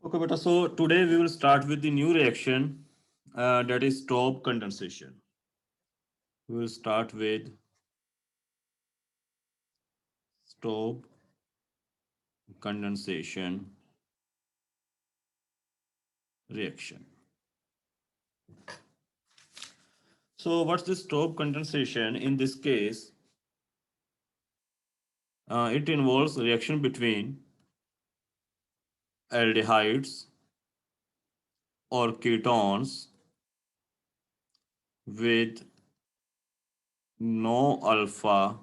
Okay, beta. So today we will start with the new reaction that is stop condensation. We will start with stop condensation reaction. So what's the stop condensation? In this case, it involves reaction between aldehydes or ketones with no alpha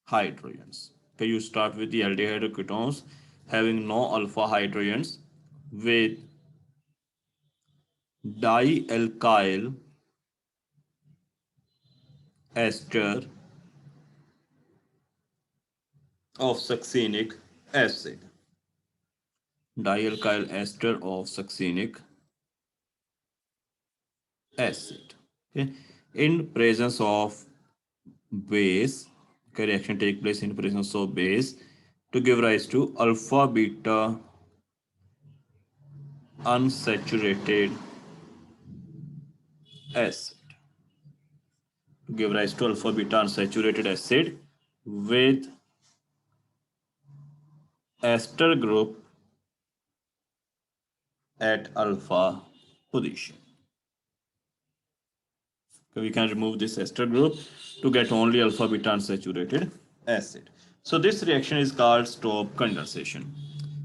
hydrogens. Okay, you start with the aldehyde or ketones having no alpha hydrogens with dialkyl ester of succinic acid. Dialkyl ester of succinic acid. Okay. In presence of base, okay, reaction take place in presence of base to give rise to alpha beta unsaturated acid. To give rise to alpha beta unsaturated acid with ester group at alpha position. So we can remove this ester group to get only alpha beta unsaturated acid. So this reaction is called stop condensation.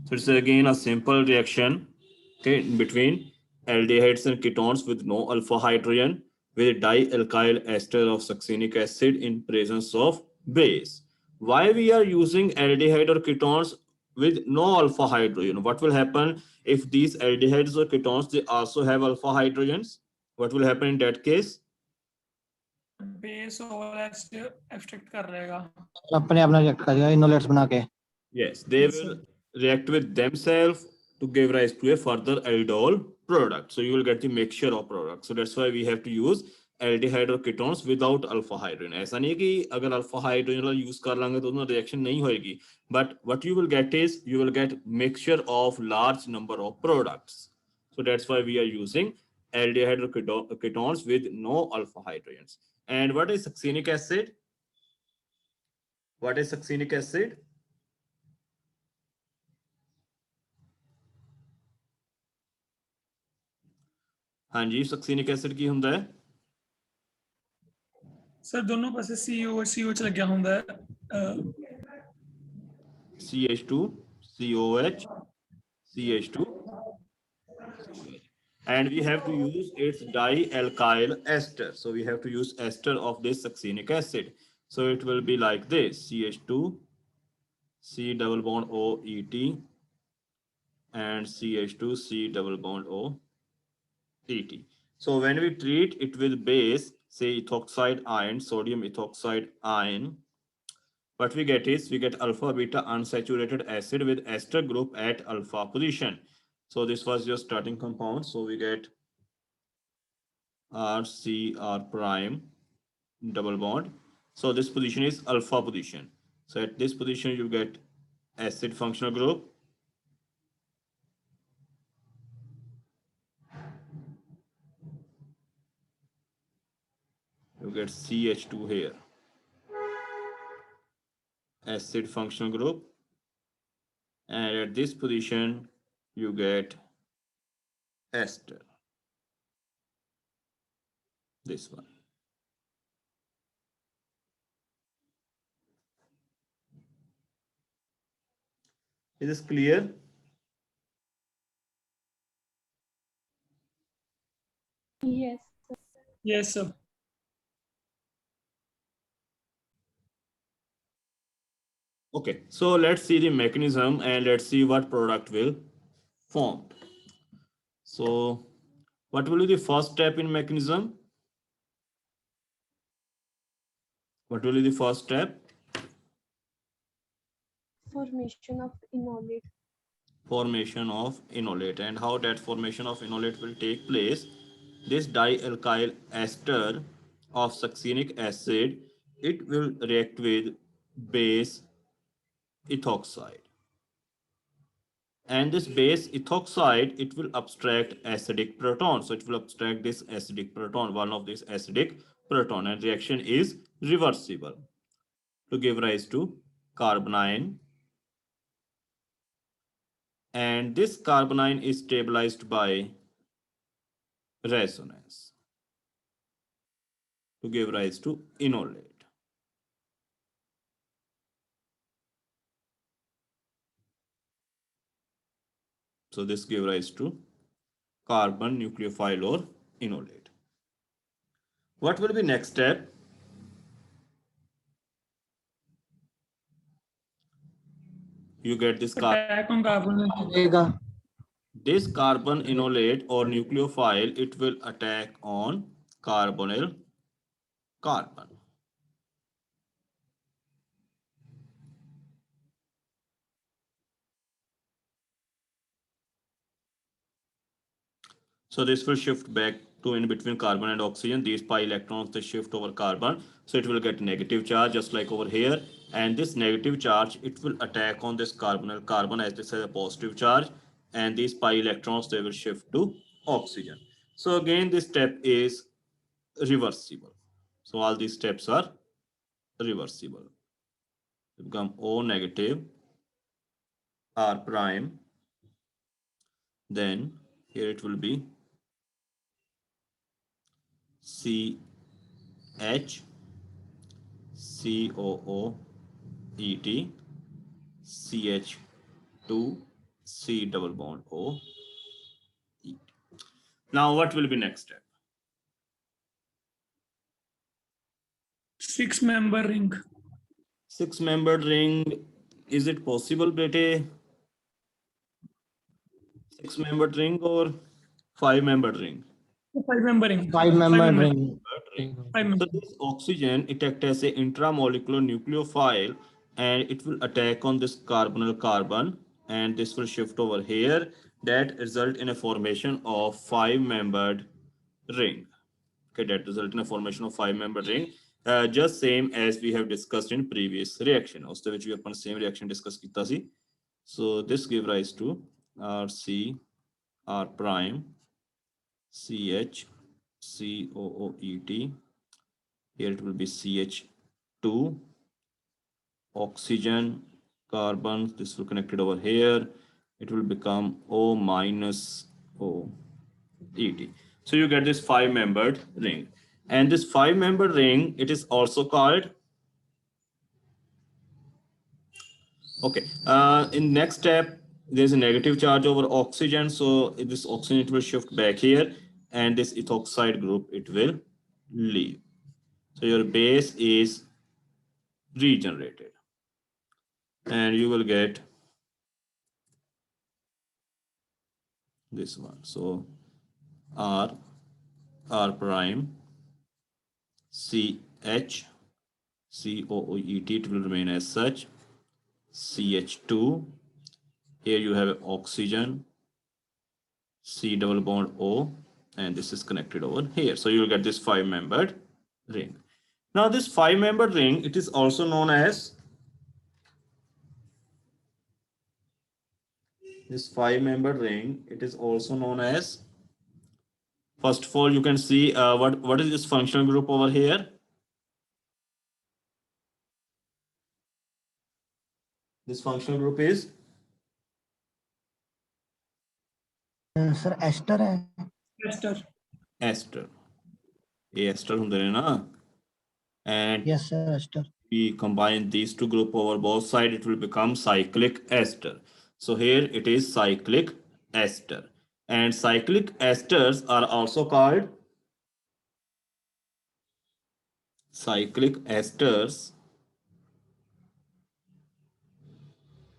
So it's again a simple reaction, okay, between aldehydes and ketones with no alpha hydrogen with dialkyl ester of succinic acid in presence of base. Why we are using aldehyde or ketones with no alpha hydrogen? What will happen if these aldehydes or ketones they also have alpha hydrogens? What will happen in that case? Base overlaps extract कर रहेगा अपने अपना react करेगा इनोलेट्स बना के. Yes, they Yes, will sir. react with themselves to give rise to a further aldol product. So you will get the mixture of products. So that's why we have to use aldehyde or ketones without alpha hydrogen. ऐसा नहीं है कि अगर alpha hydrogen वाला use कर लेंगे तो उसमें reaction नहीं होएगी. But what you will get is you will get mixture of large number of products. So that's why we are using aldehyde or ketones with no alpha hydrogens. And what is succinic acid? What is succinic acid? हाँ जी, succinic acid की ਹੁੰਦਾ ਹੈ sir दोनों पासे CO ਚ ਲੱਗਿਆ ਹੁੰਦਾ ਹੈ CH2 COH CH2 and we have to use its dialkyl ester. So we have to use ester of this succinic acid. So it will be like this: CH2 C double bond O ET and CH2 C double bond O ET. So when we treat it with base, say ethoxide ion, sodium ethoxide ion, what we get is we get alpha beta unsaturated acid with ester group at alpha position. So this was your starting compound. So we get RCR prime double bond. So this position is alpha position. So at this position you get acid functional group. You get CH2 here. Acid functional group. And at this position you get ester. This one. Is this clear? Yes. yes sir Okay, so let's see the mechanism and let's see what product will form. So what will be the first step in mechanism? What will be the first step? Formation of enolate. Formation of enolate. And how that formation of enolate will take place? This dialkyl ester of succinic acid, it will react with base ethoxide. And this base ethoxide, it will abstract acidic proton. So it will abstract this acidic proton, one of this acidic proton, and reaction is reversible to give rise to carbanion. And this carbanion is stabilized by resonance to give rise to enolate. So this gives rise to carbon nucleophile or enolate. What will be next step? You get this Attack on carbon. देगा this carbon enolate or nucleophile, it will attack on carbonyl carbon. So this will shift back to in between carbon and oxygen. These pi electrons, they shift over carbon. So it will get negative charge just like over here. And this negative charge, it will attack on this carbonyl carbon as this has a positive charge. And these pi electrons, they will shift to oxygen. So again, this step is reversible. So all these steps are reversible. It become O negative, R prime. Then here it will be CH, COOET, CH2, C double bond O. E. Now what will be next step? 6-member ring. 6-membered ring. Is it possible, bete? 6-membered ring or 5-membered ring? 5-member ring. 5-member ring. Ring. 5-member. So this oxygen, it acts as a intramolecular nucleophile and it will attack on this carbonyl carbon and this will shift over here. That result in a formation of 5-membered ring. Okay, that result in a formation of 5-membered ring. Just same as we have discussed in previous reaction. Uste which we upon same reaction discuss kita si. So this give rise to RC, R prime, CH, COOET. Here it will be CH2, oxygen, carbon. This will connected over here. It will become O minus OET. So you get this 5-membered ring. And this 5-membered ring, it is also called. Okay. In next step, there's a negative charge over oxygen. So this oxygen, it will shift back here. And this ethoxide group, it will leave. So your base is regenerated. And you will get this one. So R prime, CH, COOET, it will remain as such. CH2, here you have oxygen, C double bond O, and this is connected over here. So you will get this 5-membered ring. Now this 5-membered ring, it is also known as this 5-membered ring. It is also known as, first of all, you can see what is this functional group over here? This functional group is sir ester है Ester. ester. ये ester ਹੁੰਦੇ ਨੇ ਨਾ, and yes sir ester we combine these two group over both sides, it will become cyclic ester. So here it is cyclic ester, and cyclic esters are also called cyclic esters.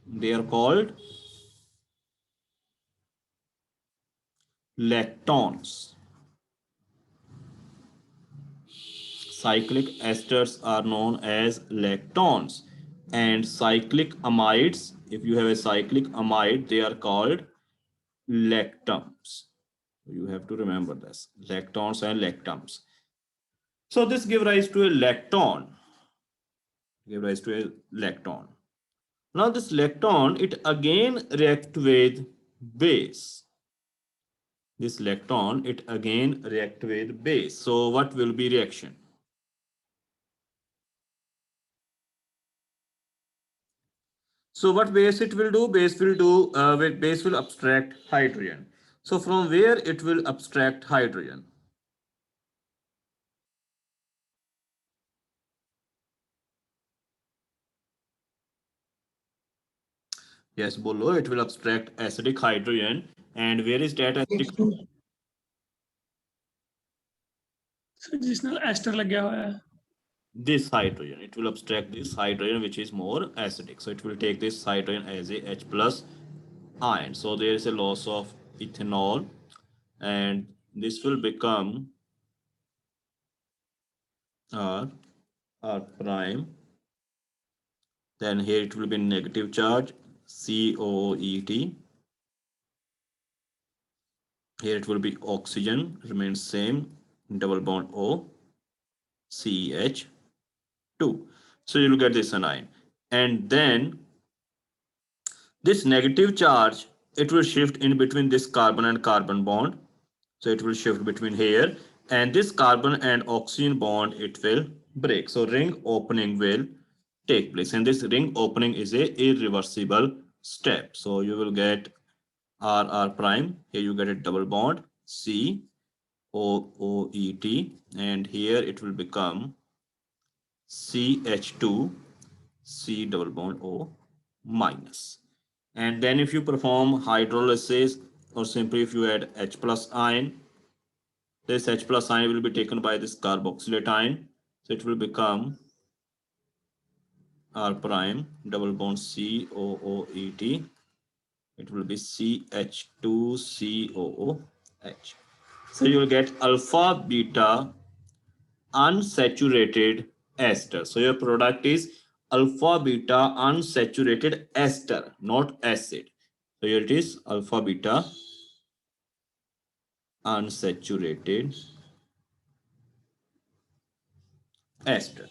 They are called lactones. Cyclic esters are known as lactones, and cyclic amides, if you have a cyclic amide, they are called lactams. You have to remember this, lactones and lactams. So this give rise to a lactone. Give rise to a lactone. Now this lactone, it again react with base. This lactone, it again react with base. So what will be reaction? So what base it will do? Base will abstract hydrogen. So from where it will abstract hydrogen? Yes, below it will abstract acidic hydrogen. And where is that acidic? H2. जिसनल ester लग गया हुआ है. This hydrogen, it will abstract this hydrogen which is more acidic, so it will take this hydrogen as a H plus ion. So there is a loss of ethanol and this will become R prime. Then here it will be negative charge COET. Here it will be oxygen, remains same, double bond O, CH2. So you will get this anion. And then this negative charge, it will shift in between this carbon and carbon bond. So it will shift between here and this carbon and oxygen bond, it will break. So ring opening will take place and this ring opening is a irreversible step. So you will get R prime. Here you get a double bond C O O E T and here it will become CH2 C double bond O minus. And then if you perform hydrolysis or simply if you add H plus ion, this H plus ion will be taken by this carboxylate ion. So it will become R prime double bond COOET. It will be CH2COOH. So you will get alpha beta unsaturated ester. So your product is alpha beta unsaturated ester, not acid. So here it is alpha beta unsaturated ester.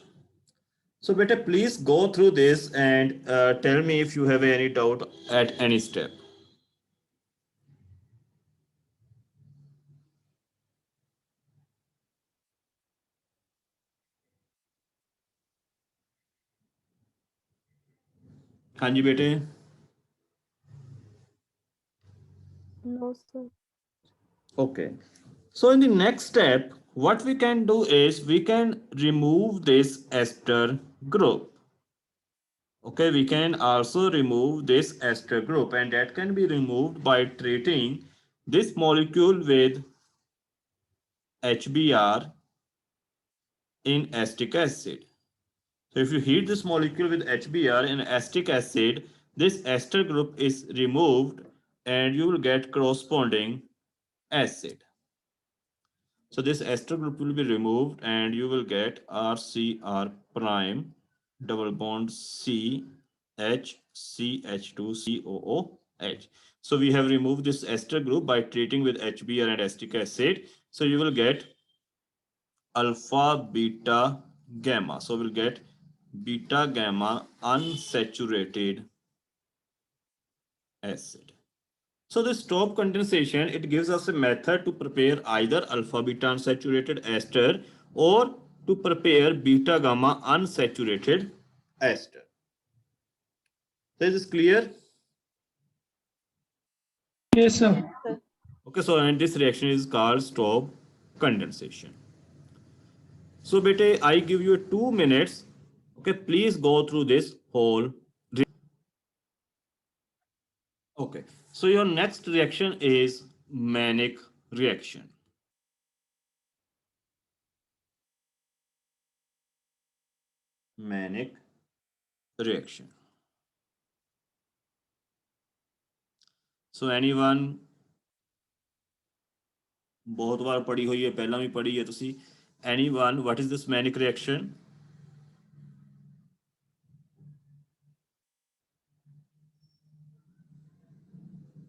So better please go through this and tell me if you have any doubt at any step. हाँ जी बेटे. No, sir. Okay. So in the next step, what we can do is we can remove this ester group. Okay, we can also remove this ester group and that can be removed by treating this molecule with HBr in acetic acid. So if you heat this molecule with HBr in acetic acid, this ester group is removed and you will get corresponding acid. So this ester group will be removed and you will get RCr prime double bond C H CH2COOH. So we have removed this ester group by treating with HBr and acetic acid. So you will get alpha beta gamma. So we'll get beta gamma unsaturated acid. So the stop condensation, it gives us a method to prepare either alpha beta unsaturated ester or to prepare beta gamma unsaturated ester. So is this clear? Yes, sir. Okay, so and this reaction is called stop condensation. So bete, I give you 2 minutes. Okay, please go through this whole. Okay, so your next reaction is Mannich reaction. Mannich reaction. So anyone बहुत बार पढ़ी हुई है, पहला भी पढ़ी है तुसी. Anyone, what is this Mannich reaction?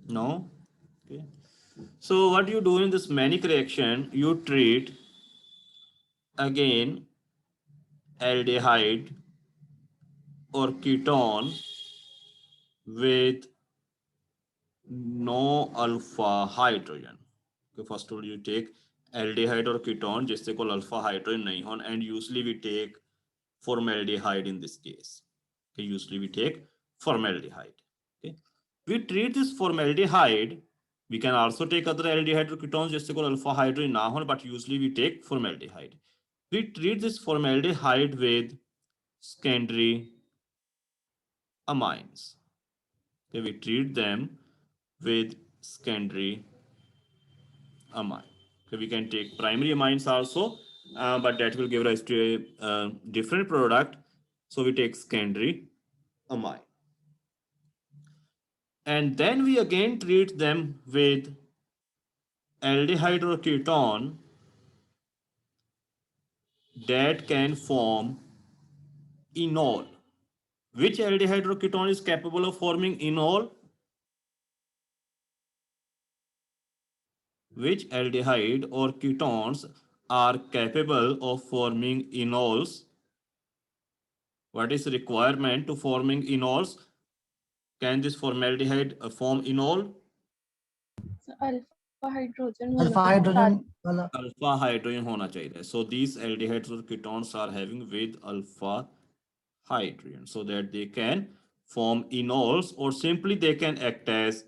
No? Okay. So what you do in this Mannich reaction, you treat again aldehyde or ketone with no alpha hydrogen. Okay, first of all, you take aldehyde or ketone जिससे कोई alpha hydrogen नहीं हो, and usually we take formaldehyde in this case. Okay, usually we take formaldehyde. Okay, we treat this formaldehyde. We can also take other aldehyde or ketones जिससे कोई alpha hydrogen ना हो, but usually we take formaldehyde. We treat this formaldehyde with secondary amines. Okay, we treat them with secondary amine. Okay, we can take primary amines also, but that will give rise to a different product. So we take secondary amine. And then we again treat them with aldehyde or ketone that can form enol. Which aldehyde or ketone is capable of forming enol? Which aldehyde or ketones are capable of forming enols? What is the requirement to forming enols? Can this formaldehyde form enol? Alpha hydrogen alpha hydrogen वाला Alpha hydrogen होना चाहिए. So these aldehydes or ketones are having with alpha hydrogen so that they can form enols, or simply they can act as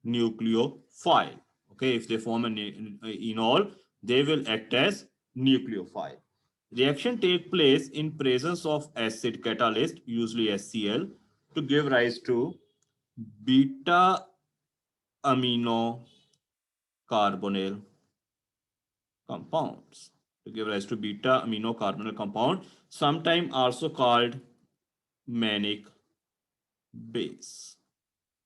nucleophile. Okay, if they form an enol, they will act as nucleophile. Reaction take place in presence of acid catalyst, usually HCl, to give rise to beta amino carbonyl compounds. To give rise to beta amino carbonyl compound, sometimes also called manic base.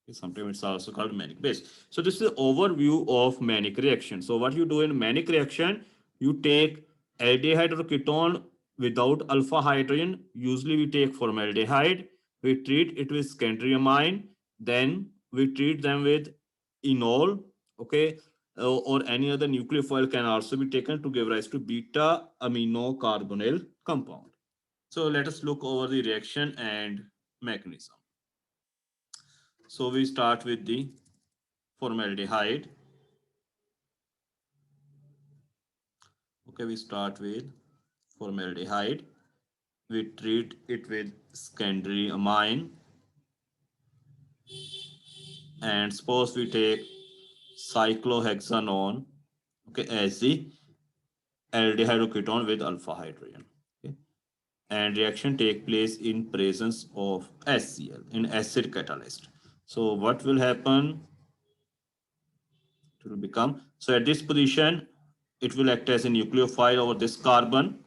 Okay, sometimes it's also called manic base. So this is an overview of manic reaction. So what you do in manic reaction, you take aldehyde or ketone without alpha hydrogen. Usually we take formaldehyde. We treat it with secondary amine. Then we treat them with enol. Okay. Or any other nucleophile can also be taken to give rise to beta amino carbonyl compound. So let us look over the reaction and mechanism. So we start with the formaldehyde. Okay, we start with formaldehyde. We treat it with secondary amine. And suppose we take cyclohexanone, okay, as the aldehyde or ketone with alpha hydrogen. Okay. And reaction take place in presence of HCl in acid catalyst. So what will happen? It will become, so at this position, it will act as a nucleophile over this carbon.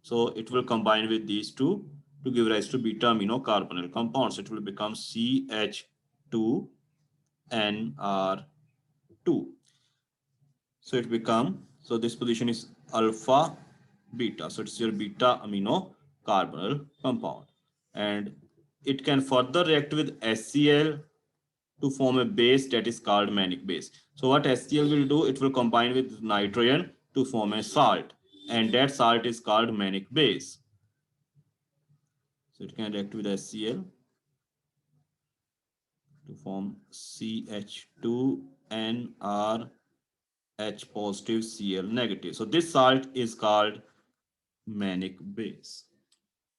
So it will combine with these two to give rise to beta amino carbonyl compounds. It will become CH2NR2. So it become, so this position is alpha beta. So it's your beta amino carbonyl compound. And it can further react with HCl to form a base that is called manic base. So what HCl will do, it will combine with nitrogen to form a salt, and that salt is called manic base. So it can react with HCl to form CH2NRH positive Cl negative. So this salt is called manic base.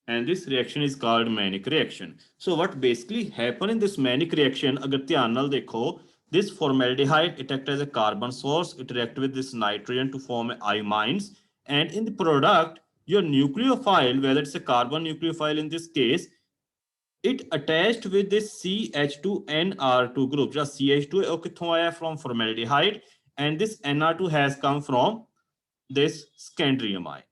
And this reaction is called manic reaction. So what basically happen in this manic reaction, agar dhyan nal dekho, this formaldehyde, it acts as a carbon source. It reacts with this nitrogen to form imines. And in the product, your nucleophile, whether it's a carbon nucleophile in this case, it attached with this CH2NR2 group. Just CH2 कित्थों आया from formaldehyde, and this NR2 has come from this secondary amine.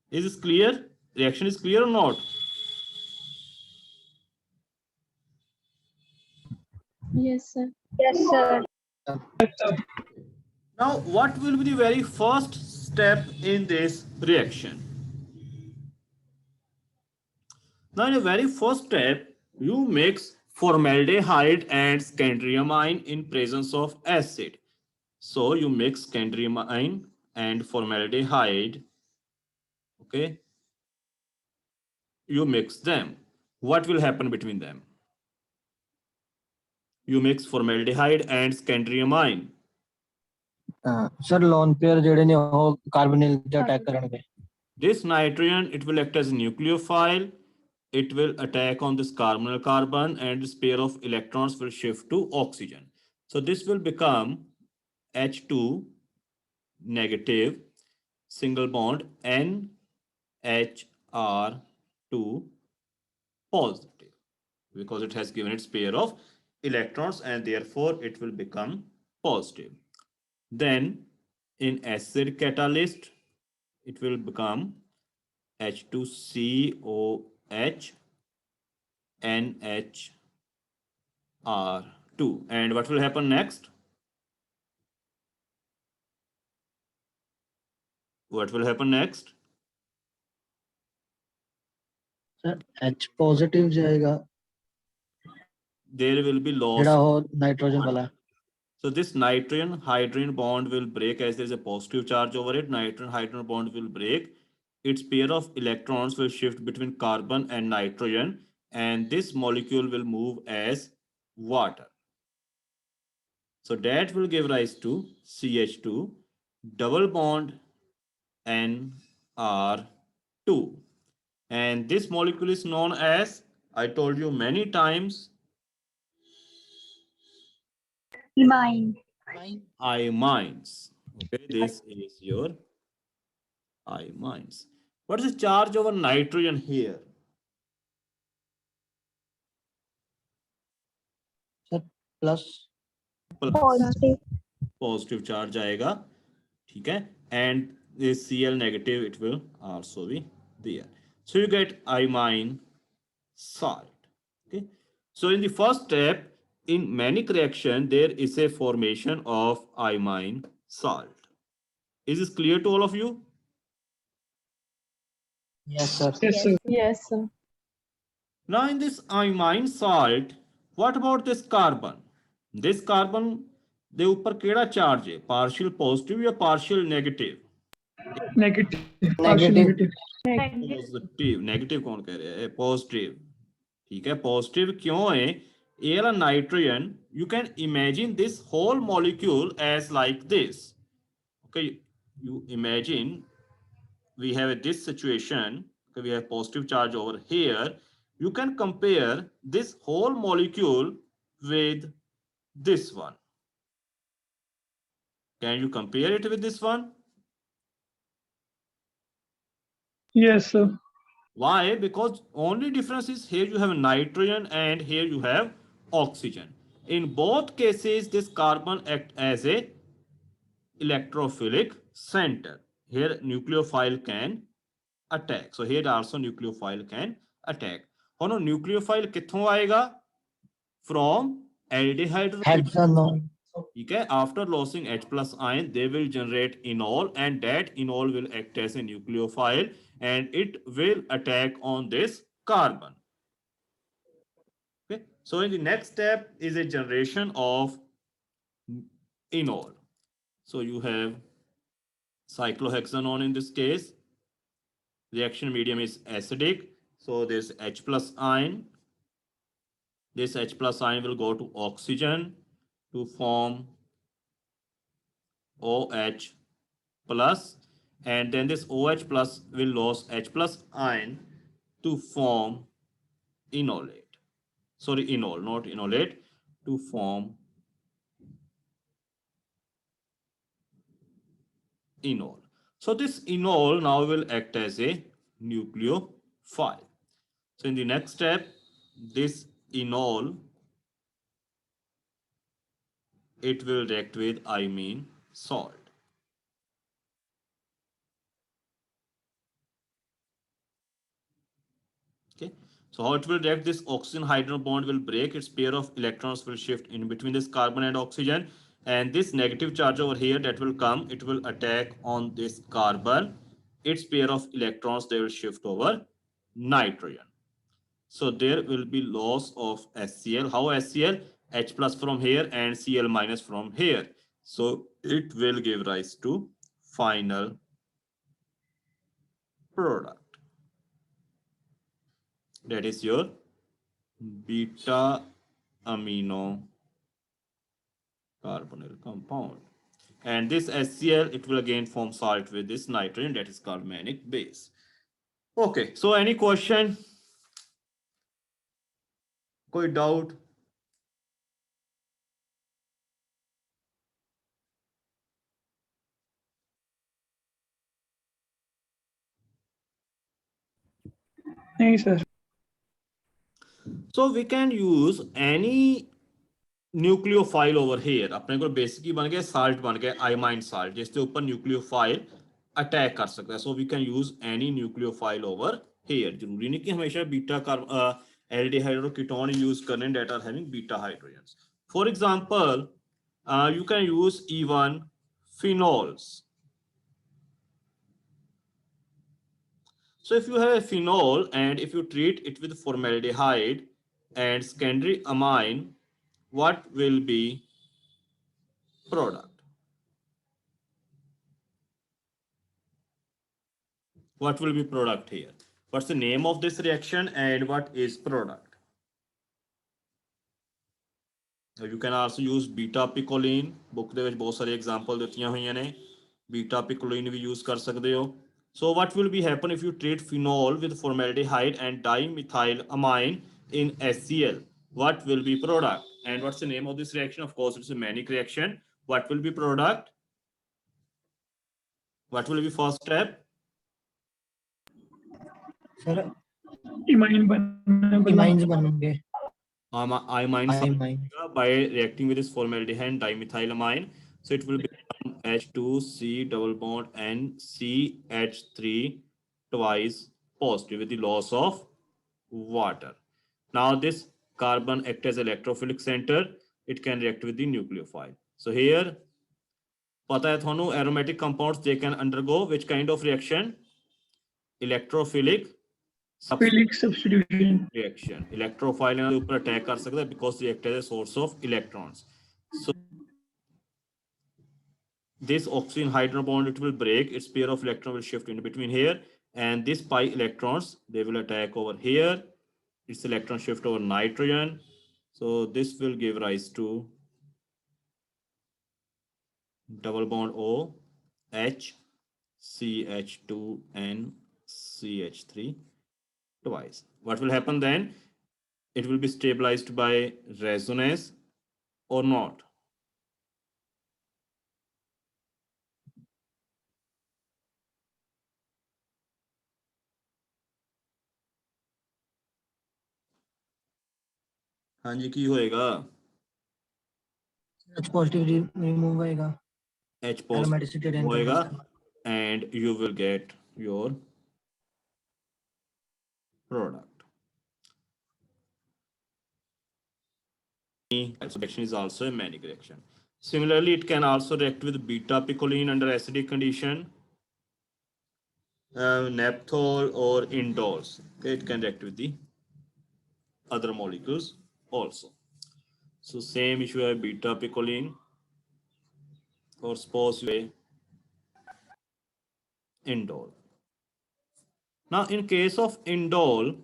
Is this clear? Reaction is clear or not? Yes, sir. Now, what will be the very first step in this reaction? Now, in the very first step, you mix formaldehyde and secondary amine in presence of acid. So you mix secondary amine and formaldehyde. Okay. You mix them. What will happen between them? You mix formaldehyde and scandriamine. Sir lone pair ਜਿਹੜੇ ਨੇ ਉਹ ਕਾਰਬੋਨਿਲ ਤੇ attack ਕਰਨਗੇ। This nitrogen, it will act as a nucleophile. It will attack on this carbonyl carbon and this pair of electrons will shift to oxygen. So this will become H2 negative single bond NHR2 positive because it has given its pair of electrons and therefore it will become positive. Then in acid catalyst, it will become H2COH NHR2. And what will happen next? What will happen next? Sir H positive ਜਾਏਗਾ There will be loss. ਜਿਹੜਾ ਉਹ nitrogen ਵਾਲਾ ਹੈ। So this nitrogen hydrogen bond will break as there is a positive charge over it. Nitrogen hydrogen bond will break. Its pair of electrons will shift between carbon and nitrogen, and this molecule will move as water. So that will give rise to CH2 double bond NR2. And this molecule is known as, I told you many times, imines. Okay, this is your imines. What is the charge over nitrogen here? Sir plus Positive charge आएगा, ठीक है, and this Cl negative, it will also be there. So you get imine salt. Okay, so in the first step, in manic reaction, there is a formation of imine salt. Is this clear to all of you? Yes sir. Yes, sir. Yes, sir. Now in this imine salt, what about this carbon? This carbon ਦੇ ਉੱਪਰ ਕਿਹੜਾ charge ਹੈ? Partial positive ਜਾਂ partial negative? Negative. Partial Negative. negative. Positive. Negative ਕੌਣ ਕਹਿ ਰਿਹਾ ਹੈ? Positive, ਠੀਕ ਹੈ। ਪੋਜ਼ਿਟਿਵ ਕਿਉਂ ਹੈ? ਇਹ ਵਾਲਾ nitrogen, you can imagine this whole molecule as like this. Okay, you imagine we have this situation. Okay, we have positive charge over here. You can compare this whole molecule with this one. Can you compare it with this one? Yes, sir. Why? Because only difference is here you have nitrogen and here you have oxygen. In both cases, this carbon act as a electrophilic center. Here nucleophile can attack. So here also nucleophile can attack. ਹੁਣ nucleophile ਕਿੱਥੋਂ ਆਏਗਾ? From aldehyde. हेक्सानोल। ठीक है, after losing H plus ion, they will generate enol, and that enol will act as a nucleophile and it will attack on this carbon. Okay, so in the next step is a generation of enol. So you have cyclohexanone in this case. Reaction medium is acidic. So this H plus ion. This H plus ion will go to oxygen to form OH plus, and then this OH plus will lose H plus ion to form enolate. Sorry, enol, not enolate, to form enol. So this enol now will act as a nucleophile. So in the next step, this enol, it will react with imine salt. Okay, so how it will react? This oxygen hydrogen bond will break. Its pair of electrons will shift in between this carbon and oxygen, and this negative charge over here that will come, it will attack on this carbon. Its pair of electrons, they will shift over nitrogen. So there will be loss of HCl. How HCl? H plus from here and Cl minus from here. So it will give rise to final product. That is your beta amino carbonyl compound. And this HCl, it will again form salt with this nitrogen, that is called manic base. Okay, so any question? Koi doubt? नहीं sir. So we can use any nucleophile over here. अपने को basically बन गया salt बन गया imine salt जिसके ऊपर nucleophile attack कर सकता है. So we can use any nucleophile over here. जरूरी नहीं कि हमेशा बीटा aldehyde और ketone use करने that are having beta hydrogens. For example, you can use even phenols. So if you have a phenol and if you treat it with formaldehyde and secondary amine, what will be product? What will be product here? What's the name of this reaction and what is product? You can also use beta picoline. Book ਦੇ ਵਿੱਚ ਬਹੁਤ ਸਾਰੇ example ਦਿੱਤੀਆਂ ਹੋਈਆਂ ਨੇ. Beta picoline ਵੀ use ਕਰ ਸਕਦੇ ਹੋ. So what will be happen if you treat phenol with formaldehyde and dimethylamine in HCl? What will be product? And what's the name of this reaction? Of course, it's a manic reaction. What will be product? What will be first step? Sir Imine बनना इमाइंस बनेंगे. Imine by reacting with this formaldehyde and dimethylamine. So it will become H2C double bond and CH3 twice positive with the loss of water. Now this carbon acts as electrophilic center. It can react with the nucleophile. So here, पता है थानू aromatic compounds they can undergo which kind of reaction? Electrophilic Felix substitution. reaction. Electrophile ਇਹਨਾਂ ਦੇ ਉੱਪਰ attack ਕਰ ਸਕਦਾ because they act as a source of electrons. So this oxygen hydrogen bond it will break, its pair of electron will shift in between here, and this pi electrons they will attack over here. Its electron shift over nitrogen. So this will give rise to double bond O H CH2 and CH3 twice. What will happen then? It will be stabilized by resonance or not. हाँ जी की होएगा? H positive remove होएगा. H positive Aromaticity retain होएगा करता है. and you will get your product. Reaction is also a manic reaction. Similarly, it can also react with beta picoline under acidic condition, naphthol or indoles. Okay, it can react with the other molecules also. So same issue है beta picoline or suppose you indole. Now in case of indole,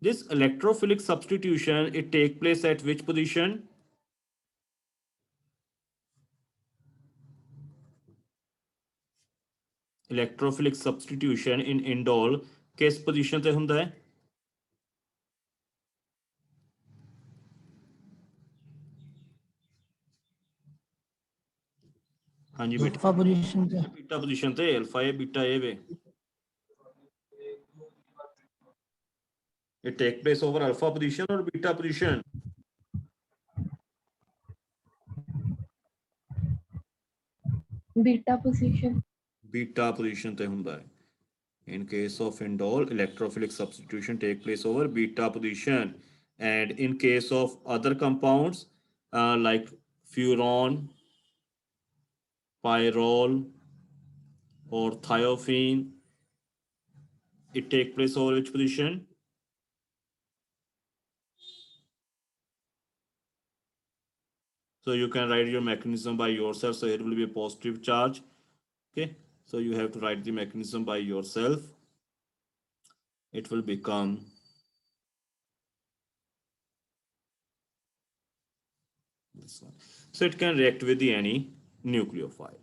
this electrophilic substitution it take place at which position? Electrophilic substitution in indole किस position ते हुंदा है? हाँ जी बेटा. Alpha position पे. Beta position ते alpha A beta A way. It take place over alpha position or beta position? Beta position. Beta position te hunda hai. In case of indole, electrophilic substitution take place over beta position, and in case of other compounds like furon, pyrrole or thiophene, it take place over which position? So you can write your mechanism by yourself. So it will be a positive charge. Okay, so you have to write the mechanism by yourself. It will become this one. So it can react with the any nucleophile.